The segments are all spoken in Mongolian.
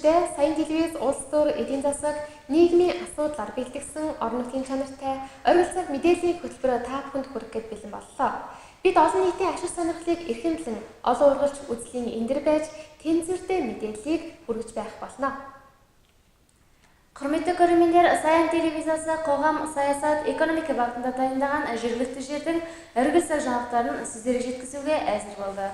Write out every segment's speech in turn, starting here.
үзэгчдээ саяын телевиз улс төр эдийн засаг нийгмийн асуудлаар бэлтгэсэн орон нутгийн чанартай оргил цаг мэдээллийн хөтөлбөрөөр та бүхэнд хүргэх гээд бэлэн боллоо. Бид олон нийтийн ашиг сонирхлыг эрхэмлэн олон ургалч үзлийн эндэр байж тэнцвэртэй мэдээллийг хүргэж байх болно. Құрметті көрермендер, саяын телевизиясы қоғам, саясат, экономика бағытында дайындаған жергілікті жердің оргил цаг жаңалықтарын сіздерге жеткізуге әзір болды.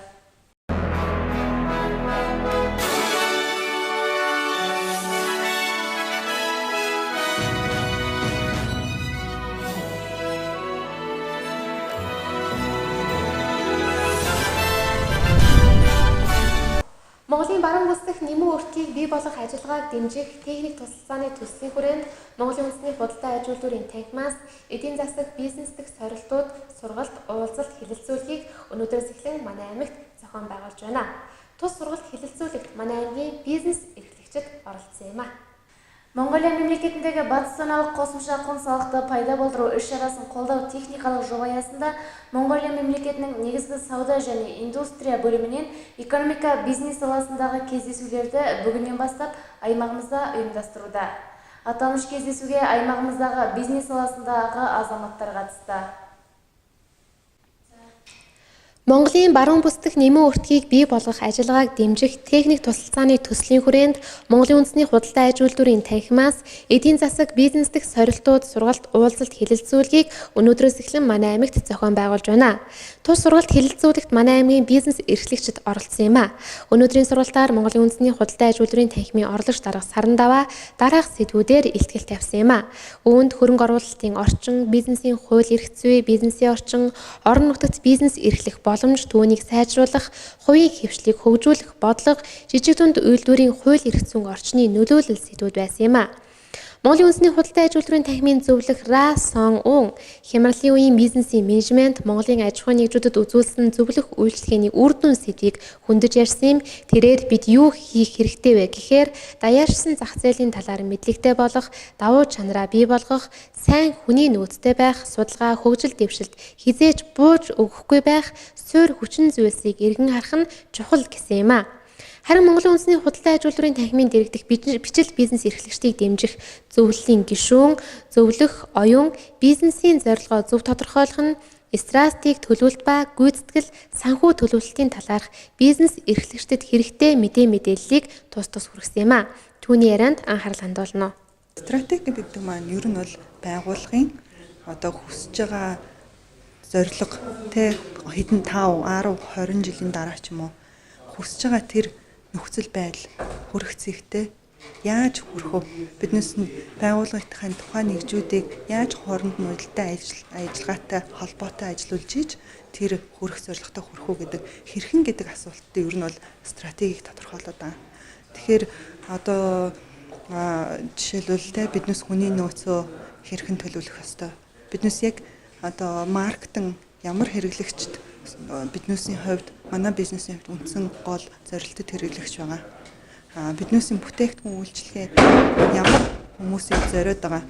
Монголын баруун бүсдэх нэмүү өртгийг бий болгох ажиллагааг дэмжих техник тусалцааны төслийн хүрээнд Монголын үндэсний худалдаа аж үйлдвэрийн танхимаас эдийн засаг бизнес дэх сорилтууд, сургалт, уулзалт, хэлэлцүүлгийг өнөөдрөөс эхлэн манай аймагт зохион байгуулж байна. Тус сургалт хэлэлцүүлэгт манай аймгийн бизнес эрхлэгчид оролцсон юм а. Монголия мемлекетіндегі батыс зоналық қосымша құн салықты пайда болдыру іс-шарасын қолдау техникалық жоба аясында Монголия мемлекетінің негізгі сауда және индустрия бөлімінен экономика бизнес саласындағы кездесулерді бүгіннен бастап аймағымызда ұйымдастыруда. Аталмыш кездесуге аймағымыздағы бизнес саласындағы азаматтар қатысты. Монголын баруун бүсдэх нэмүү өртгийг бий болгох ажиллагааг дэмжих техник тусалцааны төслийн хүрээнд Монголын үндэсний худалдаа аж үйлдвэрийн танхимаас эдийн засаг бизнес дэх сорилтууд, сургалт, уулзалт, хэлэлцүүлгийг өнөөдрөөс эхлэн манай аймагт зохион байгуулж байна. Тус сургалт хэлэлцүүлэгт манай аймгийн бизнес эрхлэгчид оролцсон юм а. Өнөөдрийн сургалтаар Монголын үндэсний худалдаа аж үйлдвэрийн танхимын орлогч дарга Саран Даваа дараах сэдвүүдээр илтгэл тавьсан юм а. Үүнд хөрөнгө оруулалтын орчин, бизнесийн хууль эрх зүй, бизнесийн орчин, орон нутагт бизнес эрхлэх боломж, түүнийг сайжруулах, хувийн хэвшлийг хөгжүүлэх бодлого, жижиг дунд үйлдвэрийн хууль эрх зүйн орчны нөлөөлөл сэдвүүд байсан юм а. Монголын үндэсний худалдаа аж үйлдвэрийн танхимын зөвлөх Ра Сон Ун хямралын үеийн бизнесийн менежмент, Монголын аж ахуйн нэгжүүдэд үзүүлсэн зөвлөх үйлчлэгээний үр дүн сэдвийг хөндөж ярьсан юм. Тэрээр бид юу хийх хэрэгтэй вэ гэхээр даяаршсан зах зээлийн талаар мэдлэгтэй болох, давуу чанараа бий болгох, сайн хүний нөөцтэй байх, судалгаа, хөгжил дэвшилт хизээж бууж өгөхгүй байх, суурь хүчин зүйлсийг эргэн харах нь чухал гэсэн юм а. Харин Монголын үндэсний худалдаа аж үйлдвэрийн танхимын дэргэдэх бичил бизнес эрхлэгчдийг дэмжих зөвлөлийн гишүүн, зөвлөх, оюун, бизнесийн зорилгоо зөв тодорхойлох нь стратеги төлөвлөлт ба гүйцэтгэл, санхүү төлөвлөлтийн талаарх бизнес эрхлэгчдэд хэрэгтэй мэдээллийг тус хүргэсэн юм а. Түүний ярианд анхаарал хандуулна. Стратеги гэдэг маань ер нь бол байгууллагын хүсэж байгаа зорилго хэдэн 5, 10, 20 жилийн дараа ч юм уу хүсэж байгаа тэр нөхцөл байдал хүрэх зэгтээ яаж хүрэх вэ? Биднээс нь байгууллагын тухайн нэгжүүдийг яаж хооронд нь уялдаа ажиллагаатай холбоотой ажиллуулж ийж тэр хүрэх зорилготой хүрэх үү гэдэг хэрхэн гэдэг асуултад ер нь бол стратегийг тодорхойлоод байгаа. Тэгэхээр жишээлбэл биднээс хүний нөөцөө хэрхэн төлөвлөх ёстой. Биднээс яг маркетинг ямар хэрэглэгчд биднээсийн хувьд манай бизнесийн хувьд үндсэн гол зорилттой хэрэглэгч байгаа. Биднээсийн бүтээгдэхүүн үйлчилгээ ямар хүмүүсийг зориод байгаа.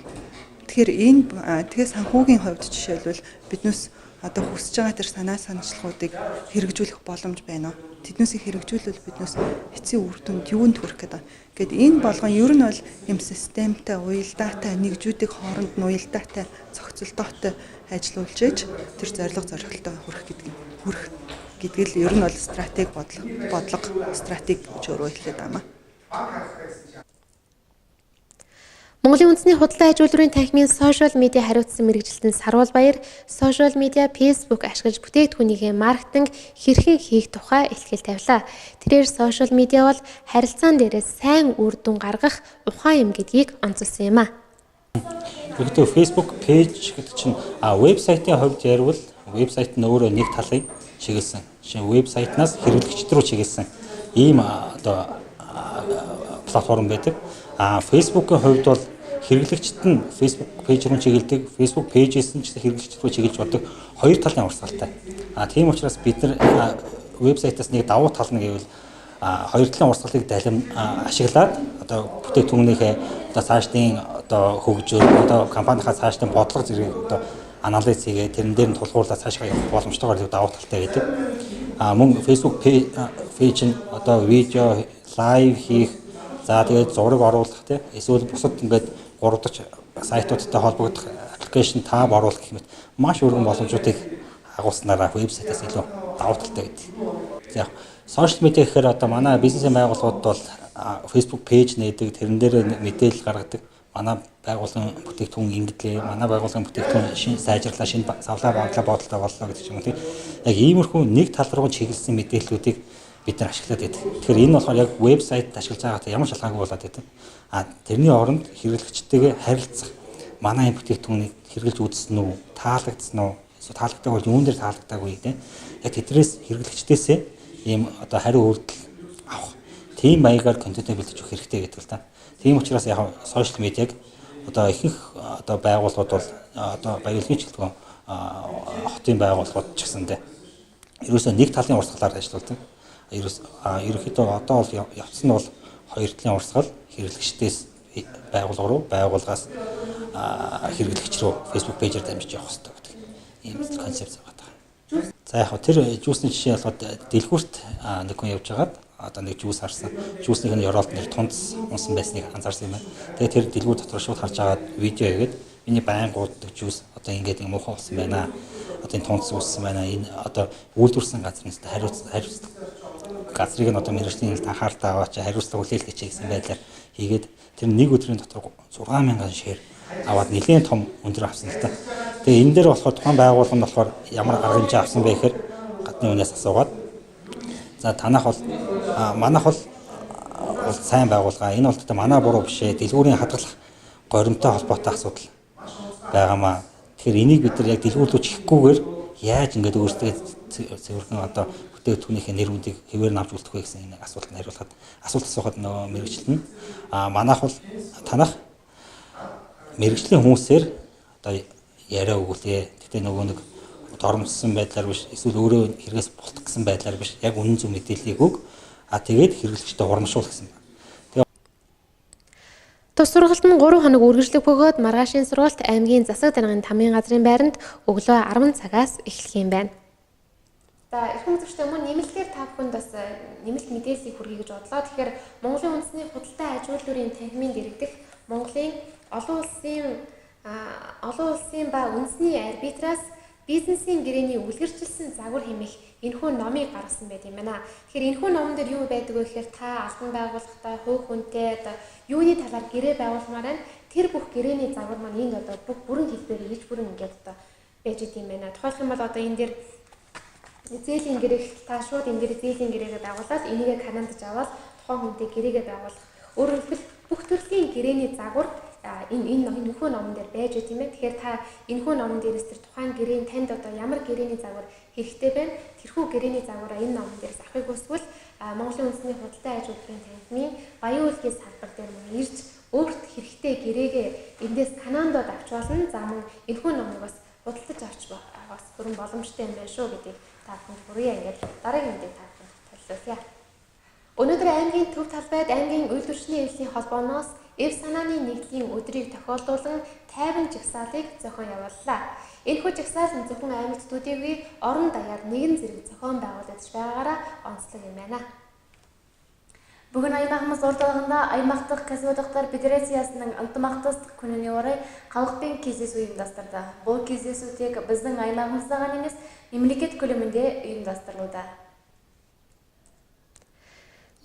Тэгэхээр санхүүгийн хувьд жишээлбэл биднээс хүсэж байгаа тэр санаа саналчлалуудыг хэрэгжүүлэх боломж байна уу? Тэднээсийг хэрэгжүүлвэл биднээс эцсийн үр дүнд юунд хүрэх гэдэг. Гэт энэ болгон ер нь бол юм системтэй, уялдаатай, нэгжүүдийн хооронд нь уялдаатай, зохицолтойтой ажиллуулж иж тэр зорилготой хүрэх гэдэг л ер нь бол стратеги бодлого стратеги гэж өөрөө хэлээд байна. Монголын үндэсний худалдаа аж үйлдвэрийн танхимын сошиал медиа хариуцсан мэргэжилтэн Сарвал Баяр сошиал медиа, Facebook ашиглаж бүтээгдэхүүнийхээ маркетинг хэрхэн хийх тухай илтгэл тавилаа. Тэрээр сошиал медиа бол харилцаан дээрээ сайн үр дүн гаргах ухаан юм гэдгийг онцолсон юм а. Гэхдээ Facebook пэйж гэдэг чинь вебсайтын хувьд ярил вебсайт нь өөрөө нэг талыг чиглэсэн. Жишээ нь вебсайтнаас хэрэглэгчд рүү чиглэсэн ийм платформ байдаг. Facebook-ийн хувьд бол хэрэглэгчд нь Facebook пэйж рүү чиглэдэг, Facebook пэйжээс нь хэрэглэгчд рүү чиглэж бодог хоёр талын урсгалтай. Тийм учраас бид нар вебсайтаас нэг давуу тал нь гэвэл хоёр талын урсгалыг ашиглаад бүтээгдэхүүнийхээ цаашдын хөгжил компанийнхаа цаашдын бодлого зэрэг анализ хийгээд тэрэн дээр нь тулгуурлаад цаашгаа явах боломжтойгоор давуу талтай гэдэг. Мөн Facebook пэйж нь видео лайв хийх За тэгээд зураг оруулах тийм эсвэл бусад ингээд 3 дахь сайтуудтай холбогдох аппликейшн тааб оруулах гэх мэт маш өргөн боломжуудыг агуулснараа вебсайтаас илүү давуу талтай гэдэг. За яг сошиал медиа гэхээр одоо манай бизнесийн байгууллагууд бол Facebook пэйж нээдэг, тэрэн дээр мэдээлэл гаргадаг. Манай байгууллагын бүтээгдэхүүн ингэдлээ, манай байгууллагын бүтээгдэхүүн шинэ сайжрлаа, шинэ савлаа бодлоо боллоо гэдэг юм тийм. Яг иймэрхүү нэг тал руу чиглэсэн мэдээллүүдийг бид нар ашиглаад байдаг. Тэгэхээр энэ болохоор яг вебсайт ашиглаж байгаатай ямар шалгаагүй болоод байдаг. Тэрний оронд хэрэглэгчтэйгээ харилцах, манай энэ бүтээгдэхүүнийг хэрэглэж үзсэн үү, таалагдсан уу, эсвэл таалагддаг бол юун дээр таалагдаагүй тийм. Яг тэдрээс хэрэглэгчдээсээ ийм одоо хариу үйлдэл авах. Тийм маягаар контент бэлдэж өгөх хэрэгтэй гэдэг л та. Тийм учраас яг сошиал медиаг одоо ихэнх одоо байгууллагууд бол одоо баялагын чиглэлгүй хотын байгууллагууд ч гэсэндээ ерөөсөө нэг талын урсгалаар ажилладаг. Ерөнхийдөө одоо бол явцсан нь бол хоёр талын урсгал хэрэглэгчдээс байгууллага руу, байгууллагаас хэрэглэгч рүү Facebook пэйжээр дамжиж явах хэрэгтэй гэдэг ийм концепц байгаа. За яг тэр жүүсний жишээ болоход дэлгүүрт нэг хүн явж байгаад одоо нэг жүүс харсан. Жүүснийх нь ёроолт нэр тунц унсан байсныг анзаарсан юм байна. Тэгээд тэр дэлгүүр дотор шууд харж агаад видео хийгээд миний байн гууддаг жүүс одоо ингээд юм муухай болсон байна. Одоо энэ тунц уссан байна. Энэ одоо үйлдвэрсэн газрын хариуцлага газрыг нь одоо мэрэгчлийн анхааралтай аваач хариуцлага хүлээлгээч гэсэн байдлаар хийгээд тэр нэг өдрийн дотор 6,000 шир аваад нэлээд том өндөр авсан л та. Тэгээ энэ дээр болохоор тухайн байгууллага нь болохоор ямар арга хэмжээ авсан бэ гэхээр гадны үнээс асуугаад за танах бол манайх бол сайн байгууллага. Энэ бол тэ манай буруу биш ээ. Дэлгүүрийн хадгалах горимтой холбоотой асуудал байгаамаа. Тэгэхээр энийг бид нар яг дэлгүүрлүүч хийхгүйгээр яаж ингэж өөрсдөө цэвэрхэн одоо бүтээгдэхүүнийхээ нэрүүдийг хэвээр нь авч үлдэх вэ гэсэн энэ асуултанд хариулахад асуулт асуухад нөгөө мэрэгчлэл нь манайх бол танах мэрэгжлийн хүмүүсээр одоо яриа өгүүлээ. Гэтэ нөгөө нэг доромжсон байдлаар биш эсвэл өөрөө хэрэгээс болтох гэсэн байдлаар биш яг үнэн зөв мэдээллийг өг. Тэгээд хэрэглэгчтэй урамшуул гэсэн байна. Тус сургалт нь 3 хоног үргэлжлэх бөгөөд маргаашийн сургалт аймгийн засаг даргын тамгын газрын байранд өглөө 10 цагаас эхлэх юм байна. За эрхэм үзэгчдээ мөн нэмэлтээр та бүхэнд бас нэмэлт мэдээллийг хүргэе гэж бодлоо. Тэгэхээр Монголын үндэсний худалдаа аж үйлдвэрийн танхимын дэргэдэх Монголын олон улсын ба үндэсний арбитраас бизнесийн гэрээний үлгэрчилсэн загвар хэмээх энэхүү номыг гаргасан байт юм байна. Тэгэхээр энэхүү номон дээр юу байдаг вэ гэхээр та албан байгууллагатай, хувь хүнтэй одоо юуны талаар гэрээ байгуулмаар байна. Тэр бүх гэрээний загвар маань энд одоо бүх бүрэн хэлбэрээр иж бүрэн ингээд одоо байж идэм байна. Тухайлх юм бол одоо энэ дээр зээлийн гэрээх та шууд энэ дээр зээлийн гэрээгээ байгуулаад энийгээ канандж аваад тухайн хүнтэй гэрээгээ байгуулах. Өөрөөр хэлбэл бүх төрлийн гэрээний загвар энэ энэхүү номон дээр байж байгаа юм байна. Тэгэхээр та энэхүү номон дээрээс тэр тухайн гэрээний танд одоо ямар гэрээний загвар хэрэгтэй байна. Тэрхүү гэрээний загвараа энэ номон дээрээс авахыг хүсвэл Монголын үндэсний худалдаа аж үйлдвэрийн танхимын Баян үйлгийн салбар дээр мөн ирж өөрт хэрэгтэй гэрээгээ эндээс канандод авч болно. За мөн энэхүү номыг бас худалдаж авч бас бүрэн боломжтой юм байна шүү гэдгийг та бүхэнд хүргье. Ингээд дараагийн мэдээ та бүхэнд төлөвлөе. Өнөөдөр аймгийн төв талбайд аймгийн үйлдвэрчний эвлийн холбооноос эв санааны нэгдлийн өдрийг тохиолдуулан тайван жагсаалыг зохион явууллаа. Энэхүү жагсаал нь зөвхөн аймагт төдийгүй орон даяар нэгэн зэрэг зохион байгуулагдаж байгаагаараа онцлог юм байна. Бүгін аймағымыз орталығында аймақтық кәсіподақтар федерациясының ынтымақтастық күніне орай халықпен кездесу ұйымдастырды. Бұл кездесу тек біздің аймағымызда ғана емес, мемлекет көлемінде ұйымдастырылуда.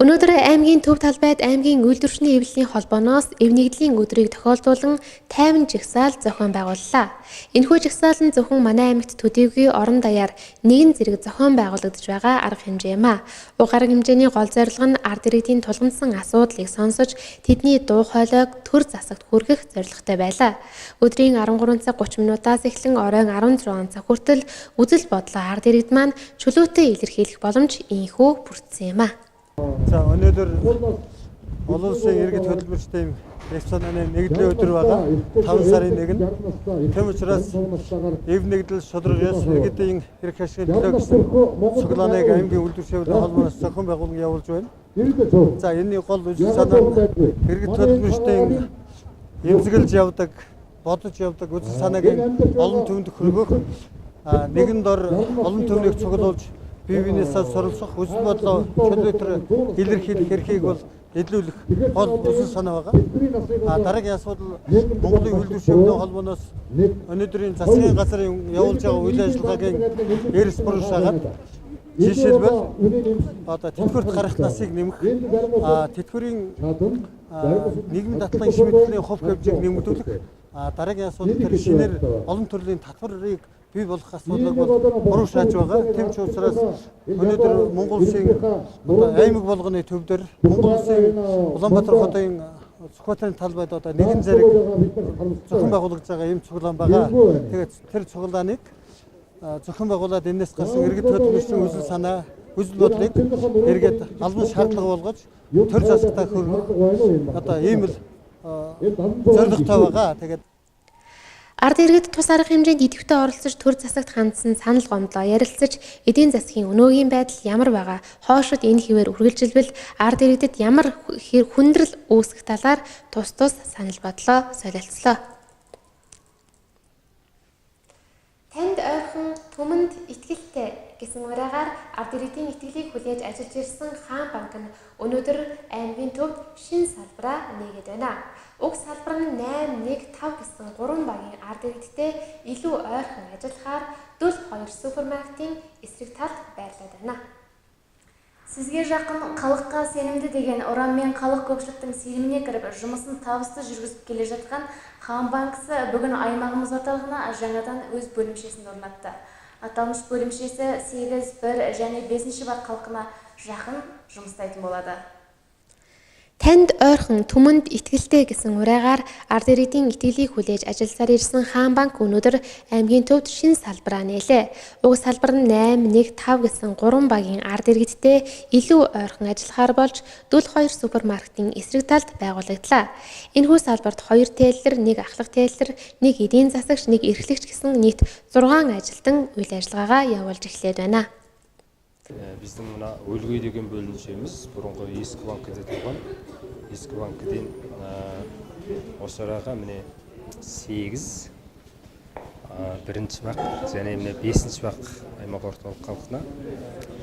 Өнөөдөр аймгийн төв талбайд аймгийн үйлдвэрчний эвлэлийн холбооноос эв нэгдлийн өдрийг тохиолдуулан тайван жагсаал зохион байгууллаа. Энэхүү жагсаал нь зөвхөн манай аймагт төдийгүй орон даяар нэгэн зэрэг зохион байгуулагдаж байгаа арга хэмжээ юм а. Уг арга хэмжээний гол зорилго нь ард иргэдийн тулгамдсан асуудлыг сонсож тэдний дуу хоолойг төр засагт хүргэх зорилготой байлаа. Өдрийн 13 цаг 30 минутаас эхлэн оройн 16 цаг хүртэл үзэл бодлоо ард иргэд маань чөлөөтэй илэрхийлэх боломж ийхүү бүрдсэн юм а. За өнөөдөр олон улсын иргэд хөтөлбөрчтэй эв санааны нэгдлийн өдөр байгаа 5 сарын 1. Тэм учраас эв нэгдэл шударга ёс иргэдийн эрх ашигын төлөө гэсэн цуглааныг аймгийн үйлдвэрчний холбооноос зохион байгуулан явуулж байна. За энэний гол үйл санаа иргэд хөтөлбөрчтэй эмзэглэж явдаг, бодож явдаг үйл санааг олон төвөнд хөргөх нэгэн дор олон төвнийг цуглуулж бие биенээсээ суралцах, үзэл бодлоо чөлөөтөр илэрхийлэх эрхийг бол эдлүүлэх гол үсэн санаа байгаа. Дараагийн асуудал Монголын үйлдвэрчилгээний холбооноос өнөөдрийн засгийн газрын явуулж байгаа үйл ажиллагаагийн эрс буруу шагаад жишээлбэл одоо тэтгэврт гарах насыг нэмэх, тэтгэврийн нийгмийн даатгалын шийдвэрлэлийн хувь хэмжээг нэмэгдүүлэх, дараагийн асуудал төр шинээр олон төрлийн татварыг бий болох асуудлыг бол буруу шааж байгаа. Тэм ч учраас өнөөдөр Монгол Улсын аймаг болгоны төвдөр Монгол Улсын Улаанбаатар хотын Сүхбаатарын талбайд одоо нэгэн зэрэг зохион байгуулагдж байгаа юм цуглаан байгаа. Тэгээд тэр цуглааныг зохион байгуулад энэс гарсан иргэд хөдөлмөрчийн үзэл санаа, үзэл бодлыг эргээд албан шаардлага болгож төр засагтаа хөргөх одоо ийм л зорилготой байгаа. Тэгээд Ард иргэд тус арга хэмжээнд идэвхтэй оролцож төр засагт хандсан санал гомдлоо ярилцаж эдийн засгийн өнөөгийн байдал ямар байгаа, хоошид энэ хിവэр үргэлжилбэл ард иргэдэд ямар хүндрэл үүсэх талаар тус санал бодлоо солилцлоо. Танд ойрхон түмэнд итгэлтэй гэсэн ураагаар ард иргэдийн итгэлийг хүлээж ажиллаж ирсэн Хаан банк нь өнөөдөр аймгийн төвд шинэ салбараа нээгээд байна. Уг салбар нь 815 гэсэн 3 багийн ард иргэдтэй илүү ойрхон ажиллахаар Дүл 2 супермаркетын эсрэг талд байрлаад байна. Сізге жақын халыққа сенімді деген ұранмен халық көпшіліктің сеніміне кіріп, жұмысын табысты жүргізіп келе жатқан Хан банкісі бүгін аймағымыз орталығына жаңадан өз бөлімшесін орнатты. Аталмыш бөлімшесі 8, 1 және 5 баг халқына жақын жұмыстайтын болады. Танд ойрхон түмэнд итгэлтэй гэсэн ураагаар ард иргэдийн итгэлийг хүлээж ажилласаар ирсэн Хаан банк өнөөдөр аймгийн төвд шинэ салбараа нээлээ. Уг салбар нь 815 гэсэн 3 багийн ард иргэдтэй илүү ойрхон ажиллахаар болж Дүл 2 супермаркетын эсрэг талд байгуулагдлаа. Энэхүү салбарт 2 тээллэр, 1 ахлах тээллэр, 1 эдийн засагч, 1 эрхлэгч гэсэн нийт 6 ажилтан үйл ажиллагаагаа явуулж эхлээд байна. Біздің мына өлгөй деген бөлімшеміз бұрынғы ескі банкіде тұрған. Ескі банкіден осы араға міне 8, бірінші бақ және міне 5 бақ аймақ орталық халқына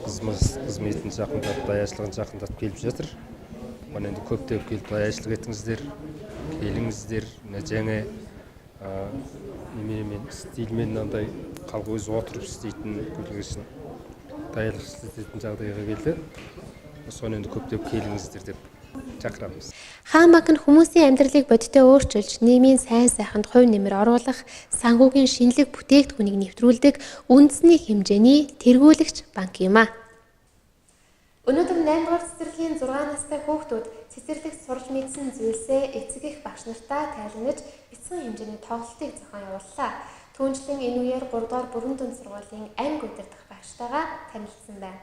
қызметін жақындап, даяшылығын жақындап келіп жатыр. Оны енді көптеп келіп даяшылық етіңіздер, келіңіздер, жаңа неменемен стильмен мынандай халық өзі отырып істейтін үлгісін даярлық істейтін жағдайға келді. Соны енді көптеп келіңіздер деп шақырамыз. Хаан банк нь хүмүүсийн амьдралыг бодиттой өөрчилж, нийгмийн сайн сайханд хувь нэмэр оруулах, санхүүгийн шинэлэг бүтээгдэхүүнийг нэвтрүүлдэг үндэсний хэмжээний тэргүүлэгч банк юм а. Өнөөдөр 8 дугаар цэцэрлэгийн 6 настай хүүхдүүд цэцэрлэгт сурч мэдсэн зүйлсээ эцэг эх багш нартаа тайлбарлаж, бяцхан хэмжээний тоглолтыг зохион явууллаа. Түүнчлэн энэ үеэр 3 дугаар бүрэн дүнд сургуулийн анги удирдах багштайгаа танилцсан байна.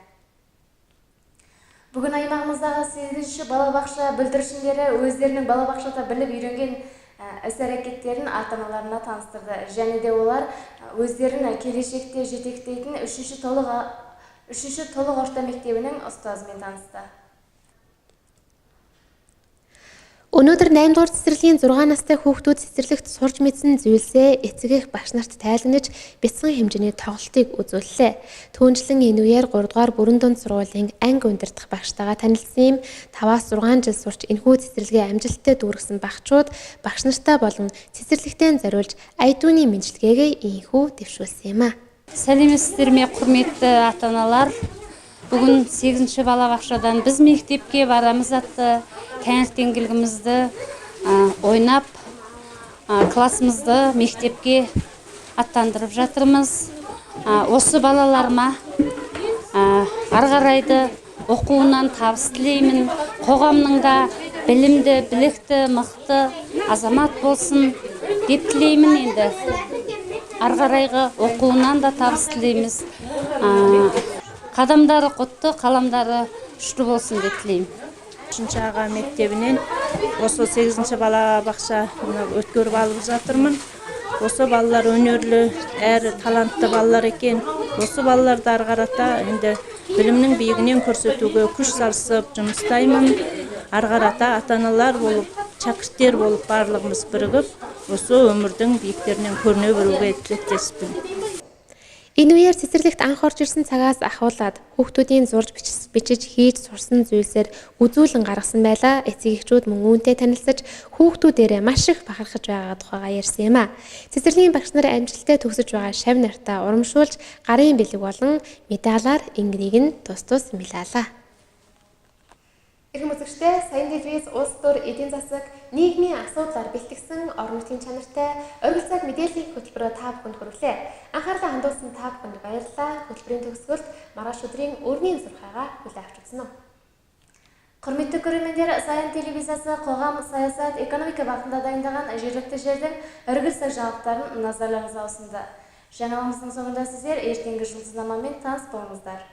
Бүгін аймағымыздағы 8-ші балабақша бүлдіршіндері өздерінің балабақшада біліп үйренген іс-әрекеттерін ата-аналарына таныстырды. Және де олар өздерін келешекте жетектейтін 3-ші толық орта мектебінің ұстазымен танысты. Өнөөдөр 8 дугаар цэцэрлэгийн 6 настай хүүхдүүд цэцэрлэгт сурч мэдсэн зүйлсээ эцэг эх багш нарт тайлбарлаж, бяцхан хэмжээний тоглолтыг үзүүллээ. Түүнчлэн энэ үеэр 3 дугаар бүрэн дүнд сургуулийн анги удирдах багштайгаа танилцсан юм. 5-6 жил сурч энэхүү цэцэрлэгээ амжилттай дүүргэсэн багчууд багш нартай болон цэцэрлэгтээ зориулж айдууны мэдлэгээ ийхүү дэвшүүлсэн юм а. Сәлеметсіздер ме, құрметті ата-аналар. Бүгін 8-ші балабақшадан біз мектепке барамыз атты таңертеңгілігімізді ойнап, классымызды мектепке аттандырып жатырмыз. Осы балаларыма ары қарайды оқуынан табыс тілеймін. Қоғамның да білімді, білікті, мықты азамат болсын деп тілеймін енді. Ары қарайғы оқуынан да табыс тілейміз. Қадамдары құтты, қаламдары күшті болсын деп тілеймін. 3-ші аға мектебінен осы 8-ші балабақша өткөріп алып жатырмын. Осы балалар өнерлі, әрі талантты балалар екен. Осы балаларды ары қарата енді білімнің биігінен көрсетуге күш салысып жұмыстаймын. Ары қарата ата-аналар болып, шәкірттер болып барлығымыз бірігіп, осы өмірдің биіктерінен көріне білуге тілектеспін. Энэ үеэр цэцэрлэгт анх орж ирсэн цагаас ахуулаад хүүхдүүдийн зурж бичиж хийж сурсан зүйлсээр үзүүлэн гаргасан байлаа. Эцэг эхчүүд мөн үүнтэй танилцаж хүүхдүүдээрээ маш их бахархаж байгаа тухайга ярьсан юм а. Цэцэрлэгийн багш нар амжилттай төгсөж байгаа шав нартаа урамшуулж гарын бэлэг болон медалаар ингэнийг нь тус тус мэлаалаа. Иргэн үзэгчдээ Саяын телевиз улс төр эдийн засаг нийгмийн асуудлаар бэлтгэсэн орон нутгийн чанартай оргил цаг мэдээллийн хөтөлбөрөөр та бүхэнд хүргэлээ. Анхаарлаа хандуулсан та бүхэнд баярлалаа. Хөтөлбөрийн төгсгөлд маргааш өдрийн өргөний зурхаагаа хүлээн авч үзсэн үү? Құрметті көрермендер, Саяын телевизиясы қоғам, саясат, экономика бағытында дайындаған жергілікті жердің оргил цаг жаңалықтарын назарларыңызға ұсынды. Жаңалығымыздың соңында сіздер ертеңгі жұлдызнамамен таныс болыңыздар.